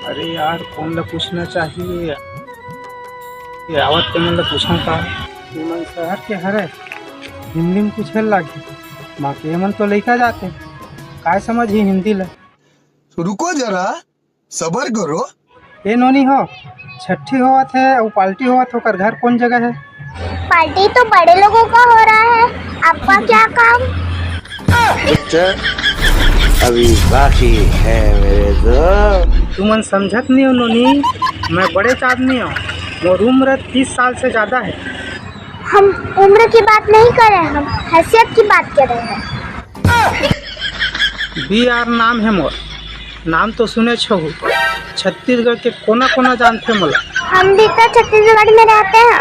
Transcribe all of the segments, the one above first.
अरे यार कौन ला पूछना चाहिए ये आवत के मन ला पूछा का मन शहर के हरे हिंदी में पूछे लागे बाकी मन तो लइका जाते काय समझ ही हिंदी ला। रुको जरा सबर करो। ए नोनी हो छठी होवत है और पार्टी होवत होकर घर कौन जगह है? पार्टी तो बड़े लोगों का हो रहा है, आपका क्या काम? अभी बाकी है मेरे दोस्त। तू मन समझत नहीं हो नोनी, मैं बड़े आदमी हूँ, मोर उम्र 30 साल से ज़्यादा है। हम उम्र की बात नहीं कर रहे, हम हैसियत की बात कर रहे हैं। BR नाम है मोर, नाम तो सुने छो, छत्तीसगढ़ के कोना कोना जानते मोला। हम भी तो छत्तीसगढ़ में रहते हैं,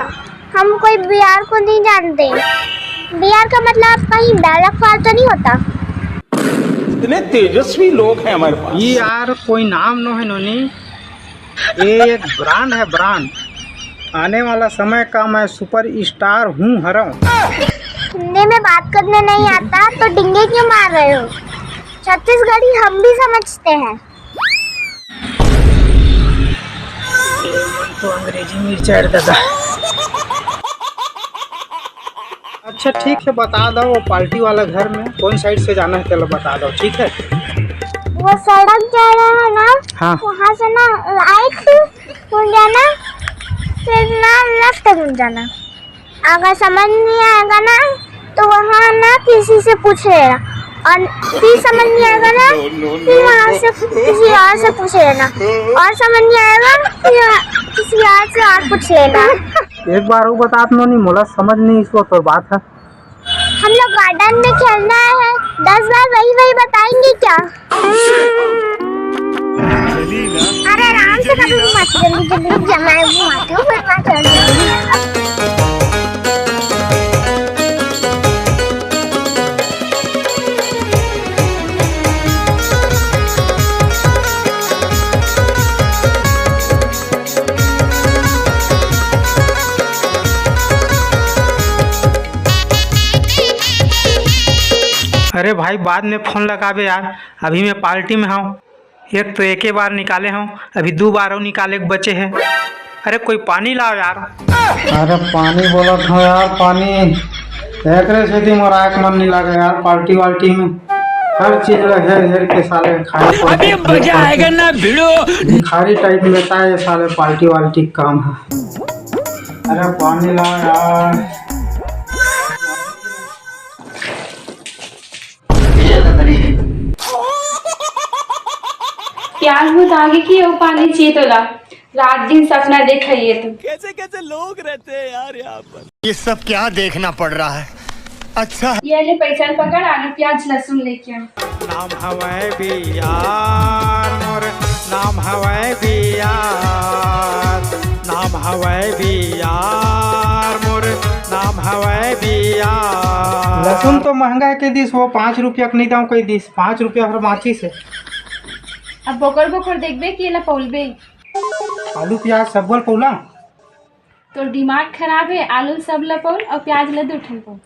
हम कोई बिहार को नहीं जानते। बिहार का मतलब कहीं डायलॉग फाल तो नहीं होता? इतने तेजस्वी लोग हैं हमारे पास। BR कोई नाम नो है नोनी, ये एक ब्रांड है ब्रांड। आने वाला समय का मैं सुपर स्टार हूँ हरा। हिंदी में बात करने नहीं आता तो डिंगे क्यों मार रहे हो? छत्तीसगढ़ी हम भी समझते हैं। तो अंग्रेजी मिर्च ऐड दादा। अच्छा ठीक है बता दो वो पार्टी वाला घर में कौन साइड से जाना है, चलो बता दो ठीक है। वो सड़क जा रहा है ना, हाँ वहाँ से ना राइट मुड़ जाना, फिर ना लेफ्ट मुड़ जाना। अगर समझ नहीं आएगा ना तो वहाँ ना किसी से पूछ लेना, और फिर समझ नहीं आएगा ना फिर वहाँ से किसी और से पूछ लेना, और समझ नहीं आएगा फिर किसी और से और पूछ लेना। एक बार वो बता दो नहीं मोला समझ नहीं इसको तो बात है। हम लोग गार्डन में खेलना है, 10 बार वही वही बताएंगे क्या? अरे आराम से कभी घुमाते जल्दी जल्दी जमाए घुमाते हो फिर बात कर। अरे भाई बाद में फ़ोन लगाबे यार, अभी मैं पार्टी में हूँ। एक तो एक ही बार निकाले हूँ, अभी 2 बार और निकाले के बचे हैं। अरे कोई पानी लाओ यार। अरे पानी बोला था यार, पानी एकरे से थी मोर आँख मन नहीं लगा यार। पार्टी वाल्टी में हर चीज हेर हेर के साले खाए अभी मजा आएगा ना भिड़ो। भिखारी टाइप लेता है ये साले पार्टी वाल्टी काम है। अरे पानी लाओ यार। प्याज बहुत आगे की वो पानी चाहिए तो ला, रात दिन सपना देखा ये तो। कैसे कैसे लोग रहते हैं यार यहाँ पर। ये सब क्या देखना पड़ रहा है। अच्छा ये ले पैसा पकड़, आलू प्याज लहसुन लेके आ। नाम हवाए बियार मोर, नाम हवाए बियार, नाम हवाए बियार मोर, नाम हवाए बियार। लहसुन तो महंगा के दिस वो 5 रुपया के नहीं दाम कोई दिस 5 रुपया हर माची से। अब बोकर बोकर देखबे कि ला पौलबे। आलू प्याज सब बोल पौला तो दिमाग खराब है, आलू सब ला पौल और प्याज ला 2 ठन पौल।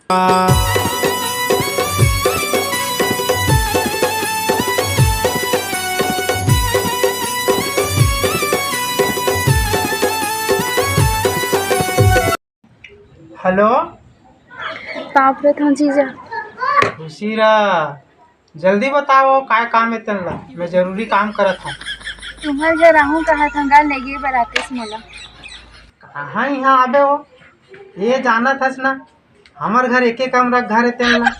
हेलो बाप रे था जीजा। खुशीरा जल्दी बताओ काय काम है तनला, मैं जरूरी काम करत हूँ। तुम्हारे जो रहूं कहा था लगे बराते से मोला। कहाँ यहाँ आबे हो, ये जाना था ना हमार घर एक कमरा घर है तनला,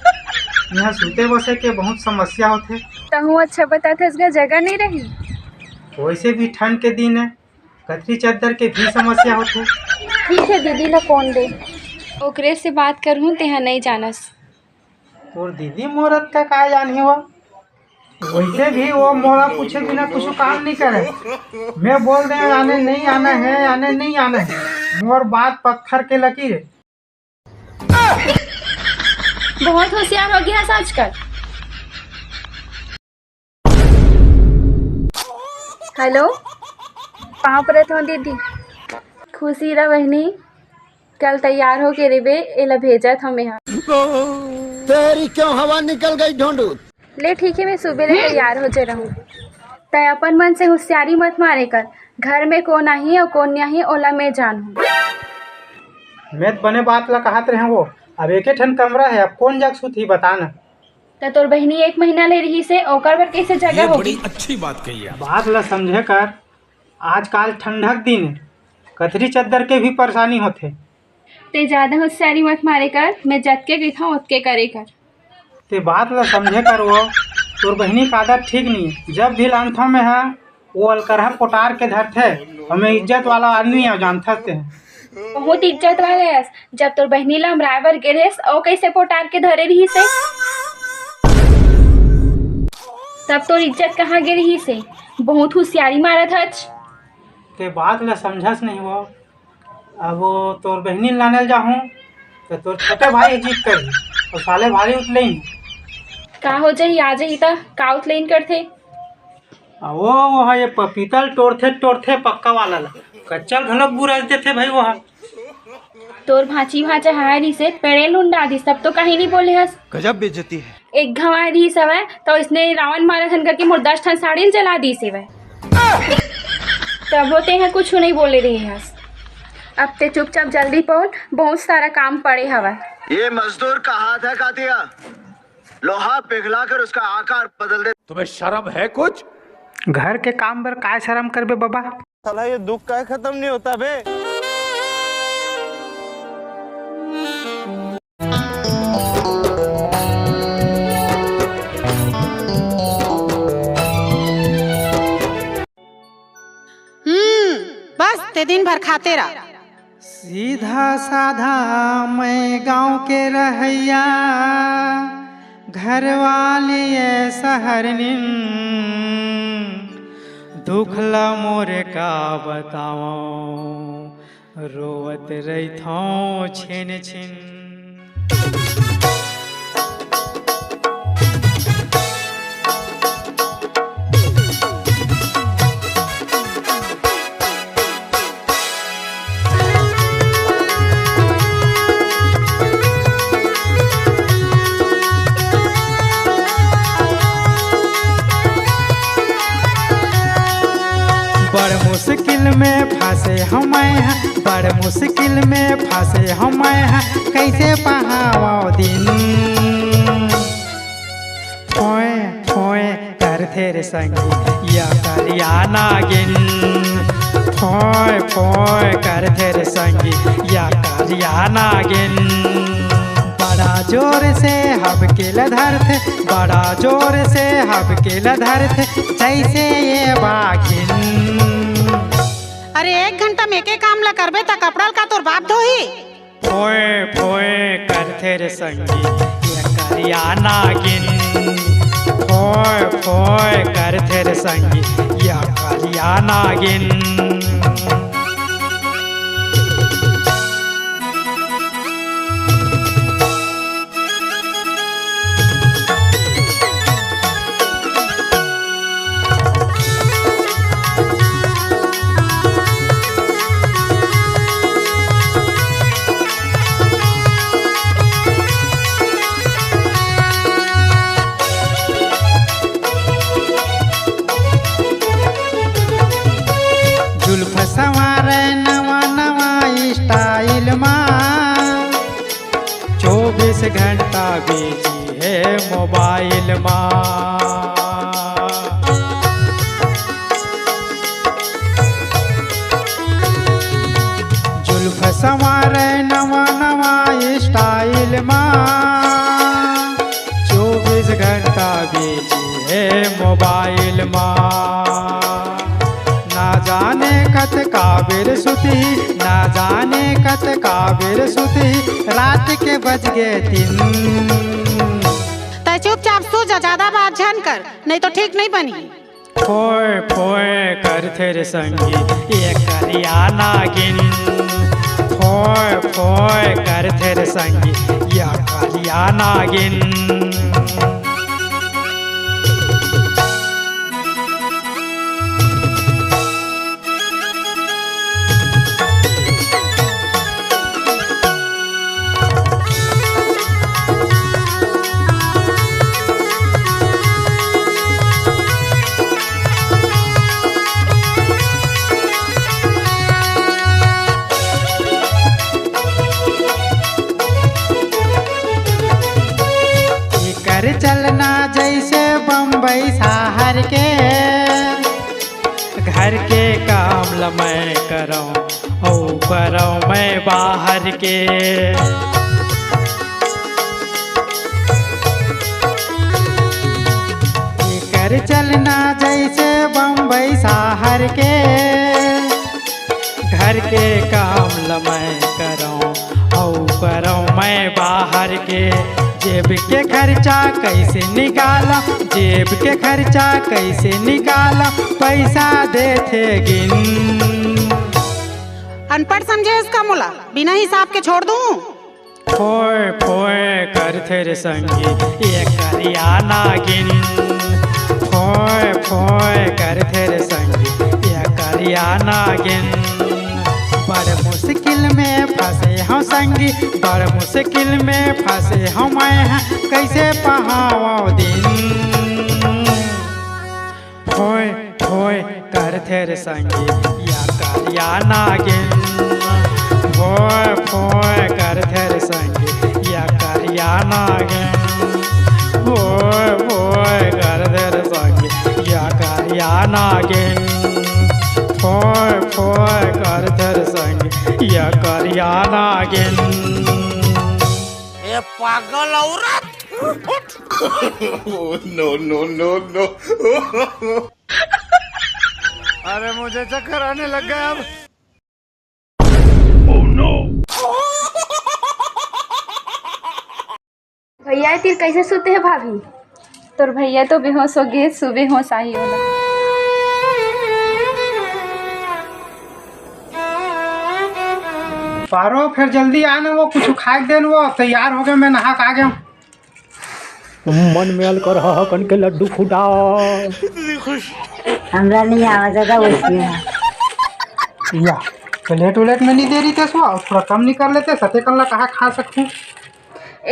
यहाँ सूते बसे के बहुत समस्या होते। तहु अच्छा बता था इसका जगह नहीं रही। वैसे भी ठंड के दिन है, कतरी चादर के भी समस्या होते। ठीक है दीदी ला फोन दे, ओकरे से बात करूँ तेहा नहीं जानस। और दीदी मोरत का काय जानी हुआ, वैसे भी वो मोरा पूछे बिना कुछ काम नहीं करे। मैं बोल रहे आने नहीं आना है, आने नहीं आना है, मोर बात पत्थर के लकीर। बहुत होशियार हो गया आजकल। हेलो कहाँ पर हो दीदी? खुशी रह बहनी, कल तैयार हो के रेबे एला भेजा था मैं। तेरी क्यों हवा निकल गई ढूंढू। ले ठीक है, मैं सुबह ले तैयार हो जा रहूँ। तय अपन मन से होशियारी मत मारे कर। घर में कौन आही और कौन नहीं ओला मैं जानू। मैं तो बने बात ला कहत रहे वो, अब एक ठन कमरा है, अब कौन जग सुती बता न। तो तोर बहनी 1 महीना ले रही से ओकर बर कैसे जगह होगी। अच्छी बात कही है। बात ला समझे कर, आजकल ठंडक दिन है, कतरी चद्दर के भी परेशानी होते। ते ज्यादा होशियारी मत मारे कर, मैं जतके गई था उतके करे कर। ते बात ला समझे कर वो, तोर बहनी का आदत ठीक नहीं है। जब भी लानथों में है वो अलकरहा पोटार के धरते, हमें इज्जत वाला आदमी है जानता ते हैं। बहुत इज्जत वाले है। जब तोर बहनी ला हमराय बर गिरेस और कैसे पोटार के धरे रही से, तब तोर इज्जत कहाँ गिर रही से। बहुत होशियारी मारत हच। ते बात ला समझस नहीं वो। अब वो तोर बहनी लाने जाहूँ तो तोर छोटे भाई जीत कर और साले भारी उतले का हो जाही आ जाही ता का उतलेन करथे। वो है ये पपीतल तोड़ते पक्का वाला ला, कच्चा घलक बुरा देते भाई वो है। तोर भाची भाचा हाय रही से पेड़े लुंडा दी, सब तो कहीं नहीं बोले हस। गजब बेइज्जती है। एक घवा रही सब है तो इसने रावण मारा थन करके मुर्दास ठन साड़ी जला दी से वह। तब होते हैं कुछ नहीं बोले रही हस। अब ते चुपचाप जल्दी पहुंच, बहुत सारा काम पड़े हवा। ये मजदूर का हाथ है कातिया, लोहा पिघला कर उसका आकार बदल दे। तुम्हें शर्म है कुछ? घर के काम बर काय शर्म करबे बाबा। साला ये दुख का खत्म नहीं होता बे। बस ते दिन भर खाते रह। सीधा साधा मैं गांव के रहैया, घर वाली शहर निन, दुखला मोरे का बताओ, रोवत रही थो छिन छिन। बड़ मुश्किल में फंसे हम हैं, बड़ मुश्किल में फंसे हम हैं, कैसे पहाओ दिन। फोए फोए कर तेरे संगी या करिया नागिन, फोए फोए कर तेरे संगी या करिया नागिन। बड़ा जोर से हबकेल धरते, बड़ा जोर से हबकेल धरते, जैसे ये बाघिन। अरे 1 घंटा में के काम ला करबे ता कपड़ा का तोर बाप धोही। फोए फोए कर तेरे संगी ये करिया नागिन, फोए फोए कर तेरे संगी ये करिया नागिन। जुल्फ संवारे नवा नवा स्टाइल माँ, 24 घंटा बिजी है मोबाइल माँ। जुल्फ संवारे नवा नवा स्टाइल माँ, 24 घंटा बिजी है मोबाइल माँ। ना जाने कत काबिर सुती, ना जाने कत काबिर सुती, रात के बज गए 3। तय चुपचाप सो जा, ज्यादा बात झन कर नहीं तो ठीक नहीं बनी। फोए फोए कर तेरे संगी ये करिया नागिन, फोए फोए कर तेरे संगी ये करिया नागिन। बम्बई शहर के। घर के काम ल मैं करूँ और करूँ मैं बाहर के। कर चलना जैसे बम्बई शहर के। घर के काम ल मैं करूँ और करूँ मैं बाहर के। जेब के खर्चा कैसे निकाला, जेब के खर्चा कैसे निकाला, पैसा देते गिन। अनपढ़ समझे इसका मुला, बिना हिसाब के छोड़ दूं। फोए फोए कर थे संगी ये करिया नागिन। फोए फोए कर थे संगी ये करिया नागिन। बड़ मुश्किल में फंसे हम संगी, बड़ मुश्किल में फंसे हम कैसे पहाओ दिन। फोए फोए कर थे संगी या करिया नागिन। फोए फोए कर थे संगी या करिया नागिन। फोए फोए कर थे संगी या करिया नागिन। फोए फोए कर थे संगी या करिया नागिन। ये पागल औरत। No no no no. अरे मुझे चक्कर आने लग गया अब। भैया तीर कैसे सोते हैं भाभी? तोर भैया तो बेहोश हो गए, सुबह होश आई होला। पारो फिर जल्दी आना, वो कुछ खाए देन, वो तैयार हो गए, मैं नहा के आ गया। मन मेल कर कन के लड्डू फूटा। हमरा नहीं आवा ज्यादा उसमें या प्लेट उलेट में नहीं दे रही थे, थोड़ा कम नहीं कर लेते, सते कल्ला कहाँ खा सकूँ।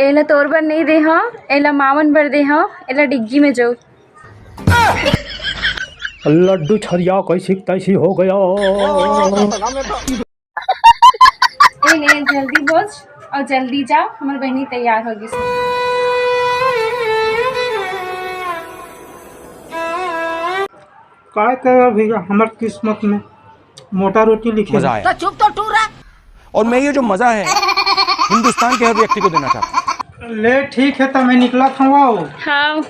एला तोर बर नहीं दे हाँ, एला मावन बर दे हाँ, एला डिग्गी में जाओ। लड्डू छरिया कैसी तैसी हो गया। ले जल्दी बोझ और जल्दी जाओ, हमारी बहनी तैयार होगी। काय कर भैया, हमार किस्मत में मोटा रोटी लिखे। मजा आया। चुप तो टूर रहा। और मैं ये जो मजा है हिंदुस्तान के हर व्यक्ति को देना चाहता हूँ। ले ठीक है, तो मैं निकला था वो। हाँ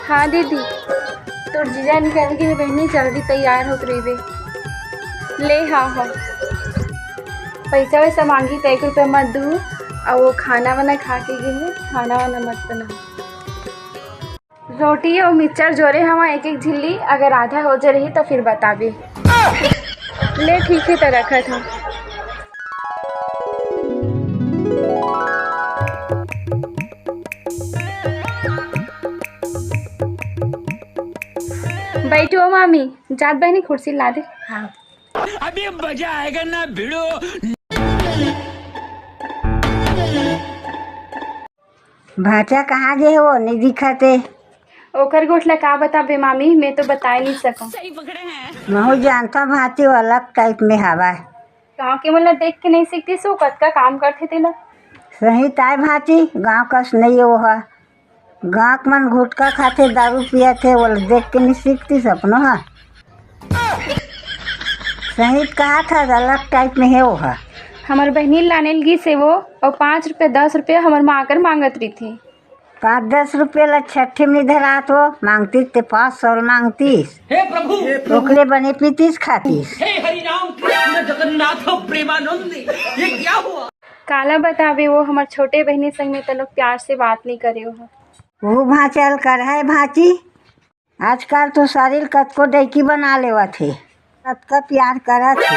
हाँ दीदी, तोर जीजा निकल के बहनी जल्दी तैयार हो रही वे। ले हाँ हाँ, पैसा वैसा मांगी तो 1 रुपया मत दू, और वो खाना वाना खा के गए, खाना वाना मत बना। रोटी और मिक्सचर जोरे हवा 1-1 झिल्ली, अगर आधा हो जा रही तो फिर बताबे। ले ठीक है, तो रखा था। बैठो मामी, जात बहनी कुर्सी ला दे। हाँ अभी मजा आएगा ना भिड़ो। भाचा कहाँ गए वो नहीं दिखाते। ओकर गोठला का बताबे मामी, मैं तो बता नहीं सकूं। मैं जानता भाती वो अलग टाइप में हवा है। गाँव के मतलब देख के नहीं सीखती, सो कद का काम करते थे ना। सही ताय भाती, गांव कस नहीं है वो है। गाँव के मन गुटखा खाते, दारू पिया थे, वो देख के नहीं सीखती सपनों है। सही कहा था, अलग टाइप में है वो है। हमार बहनी लाने लगी से वो, और 5 रुपये 10 रुपये हमार माँ आकर मांगत रही थी। 5-10 रुपये ला छठे में धरात वो मांगती ते 500 मांगतीस। हे प्रभु, ओकरे बने पीतीस खातीस। हे हरि राम कृष्ण जगन्नाथ प्रेमानंद, ये क्या हुआ? काला बतावे वो, हमार छोटे बहनी संग में तो लोग प्यार से बात नहीं करे हो। वो भाचल कर है भाची, आजकल तो शरीर कतको डैकी बना लेवा थे, कतका प्यार करा थे।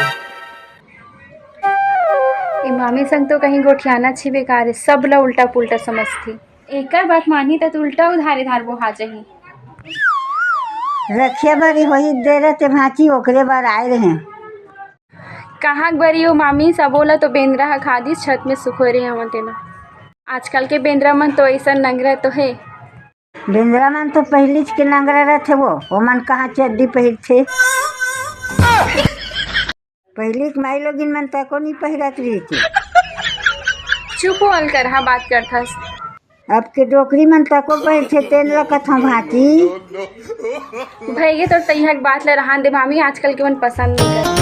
मामी संग तो कहीं गोठियाना छी बेकार है, सब ला उल्टा पुल्टा समझती। एक बात मानी तो उल्टा उधारे धार वो हा जाही। रखिया बरी वही दे रहे थे भाची, ओकरे बार आए रहे। कहाँ बरी हो मामी, सबोला तो बेंद्रा खादी छत में सुखो रहे हम तेना। आजकल के बेंद्रा मन तो ऐसा नंगरा तो है। बेंद्रा मन तो पहली के नंगरा रहते वो मन कहाँ चड्डी पहर थे। पहली माई लोगिन मन तको नहीं पहरत रही थी। चुप होल कर हाँ बात करथस। अब के डोकरी मन तको बैठे तेल रखत हम भाती भैया तो तैहक बात ले रहा दे मामी आजकल के मन पसंद नहीं कर।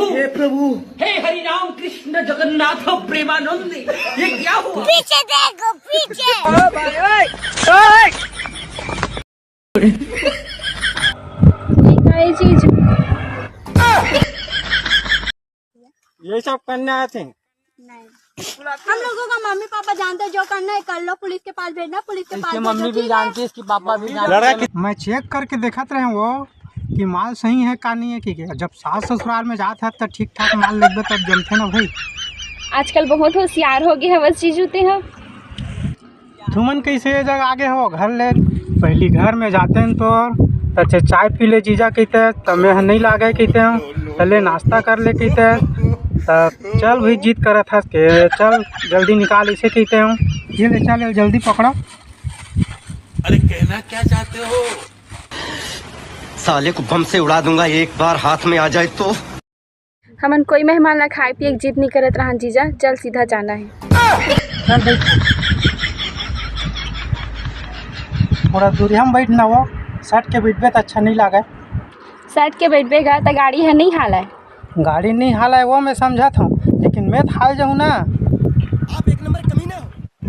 हे प्रभु हे हरि राम कृष्ण जगन्नाथ प्रेमानंद ये क्या हुआ? पीछे देखो पीछे। ये चीज ये सब करने आए थे। हम लोगों का मम्मी पापा जानते हैं, जो करना है कर लो, पुलिस के पास भेजना, पुलिस के पास इसकी मम्मी भी जानती है, इसकी पापा भी जानते हैं। मैं चेक करके देखत रहे वो कि माल सही है का नहीं है कि क्या। जब सास ससुराल में जात है तब ठीक ठाक माल लेगे तब जमते ना भाई। आजकल बहुत होशियार हो गए हैं बस चीज होते हैं। तुमन कैसे ये जगह आगे हो घर ले पहली घर में जाते हैं तो अच्छा चाय पी ले जीजा कहते तमें नहीं लागे कहते चले नाश्ता कर ले कहते तब चल भाई जीत कर था के चल जल्दी निकाल इसे कहते हूँ ये ले चल जल्दी पकड़ो। अरे कहना क्या चाहते हो? साले को बम से उड़ा दूंगा एक बार हाथ में आ जाए तो। हमन कोई मेहमान ला खाए पिए जीत नहीं करत रहा जीजा, चल सीधा जाना है। चल भाई थोड़ा दूरी हम बैठना वो सट के बैठबे तो अच्छा नहीं लगे। सट के बैठबेगा तो गाड़ी है नहीं हाल है। गाड़ी नहीं हाल है वो मैं समझा था लेकिन मैं हाल जाऊँ ना। आप एक नंबर कमीना हो।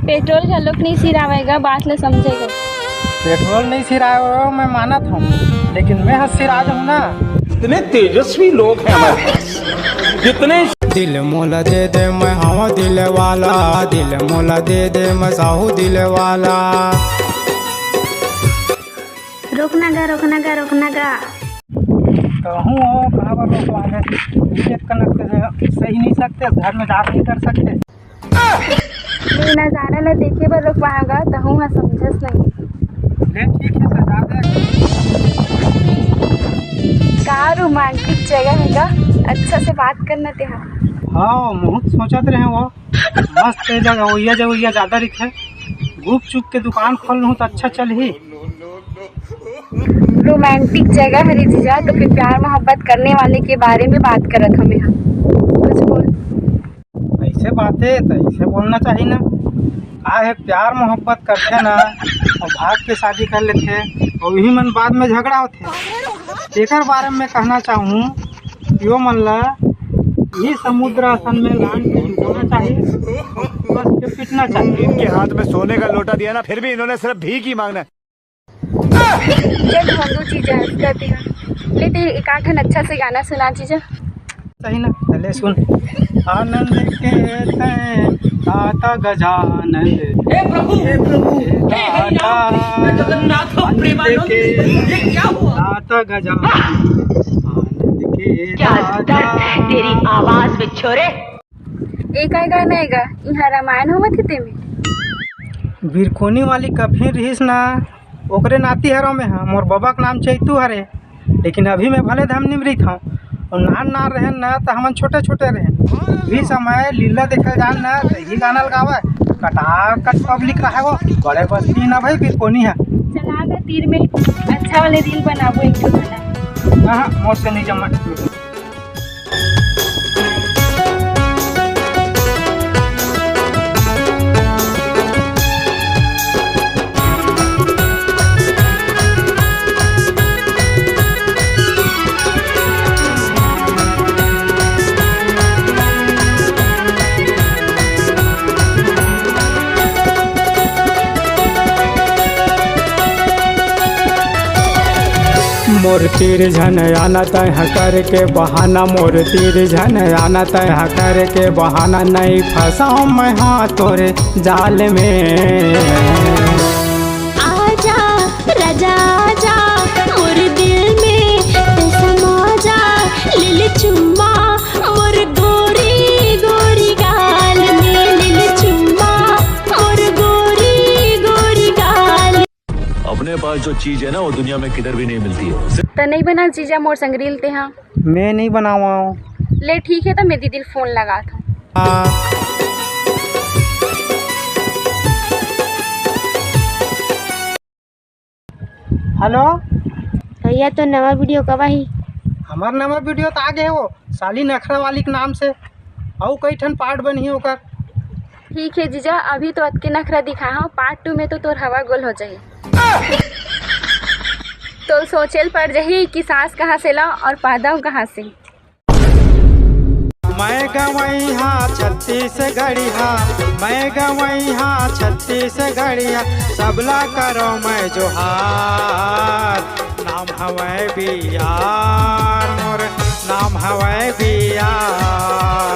पेट्रोल का लोग नहीं सिरावेगा बात ले समझेगा। पेट्रोल नहीं सिराया मैं माना था लेकिन मैं हंस सिरा जाऊँ ना। इतने तेजस्वी लोग हैं हमारे पास जितने। दिल मोला दे दे मैं हवा दिल वाला, दिल मोला दे दे मैं साहू दिल वाला। रोकना गा रोकना गा रोकना गा। कहूँ हो कहाँ पर रोकवा है सही नहीं सकते घर में जा नहीं कर सकते। ये नज़ारा ला देखे बर रुकवाएगा तो हूँ हाँ समझस नहीं। ले ठीक है तो जा दे। कहाँ रोमांटिक जगह है गा, अच्छा से बात करना ते हाँ। हाँ बहुत सोचत रहे वो मस्त जगह वही जगह ज़्यादा रिखे गुप चुप के दुकान खोल लूँ तो अच्छा चल ही। रोमांटिक जगह है जीजा तो फिर प्यार मोहब्बत करने वाले के बारे में बात करत हमें हम कुछ बोल। ऐसे बातें तो ऐसे बोलना चाहिए ना। का है प्यार मोहब्बत करते ना और भाग के शादी कर लेते और वही मन बाद में झगड़ा होते। एक बारे में कहना चाहूँ यो मन ला ये समुद्र आसन में लान के होना चाहिए बस के पीटना चाहिए। इनके हाथ में सोने का लोटा दिया ना फिर भी इन्होंने सिर्फ भीख ही मांगना है। जब हम दो चीजें करती हैं लेते एक आठन अच्छा से गाना सुना चीजा सही ना। चले सुन आनंद के दाता गजानन हे प्रभु हे हरि राम कृष्ण जगन्नाथ प्रेमानंद ये क्या हुआ? दाता गजानन आनंद के दाता। तेरी आवाज में छोरे एक आए गाना आएगा यहाँ रामायण हो मत ते में बिरकोनी वाली कभी रहीस ना ओकरे नाती हरो में है मोर बाबा का नाम चैतू हरे लेकिन अभी मैं भले धाम निमरी था और नान रहे ना तो हम छोटे छोटे रहे भी समय लीला देखल जान ना तो यही गाना लगावा कटा कट पब्लिक रहे वो बड़े बस्ती ना भाई बिरकोनी है। चला गा तीर में अच्छा वाले दिल बनाबो एक तो गाना। हाँ मोर से नहीं जमा। मोर तीर झन आना तय हकर के बहाना, मोर तीर झन आना तय हकर के बहाना, नहीं फंसाऊं मैं हाँ तोरे जाल में। आजा राजा आजा मोर दिल में समा जा, लिल चुम्मा मोर गोरी गोरी गाल में, लिल चुम्मा मोर गोरी गोरी गाल। अपने पास जो चीज है ना वो दुनिया में किधर भी नहीं मिलती है। तो नहीं बना चीजा मोर संग रील ते हाँ मैं नहीं बनावा ले ठीक है तो मेरी दिल फोन लगा था। हेलो भैया तो नवा वीडियो कब आई? हमार नवा वीडियो तो आगे है वो साली नखरा वाली के नाम से और कई ठन पार्ट बनी होकर। ठीक है जीजा, अभी तो अतके नखरा दिखा हूँ, पार्ट 2 में तो तोर हवा गोल हो जाही। तो सोचल पड़ जही कि सास कहाँ से ला और पादव कहाँ से। मैं गवई हाँ छत्तीसगढ़िया, मैं गवई हाँ छत्तीसगढ़िया, सबला करो मैं जोहार। नाम हवै बियार मोर, नाम हवै बियार।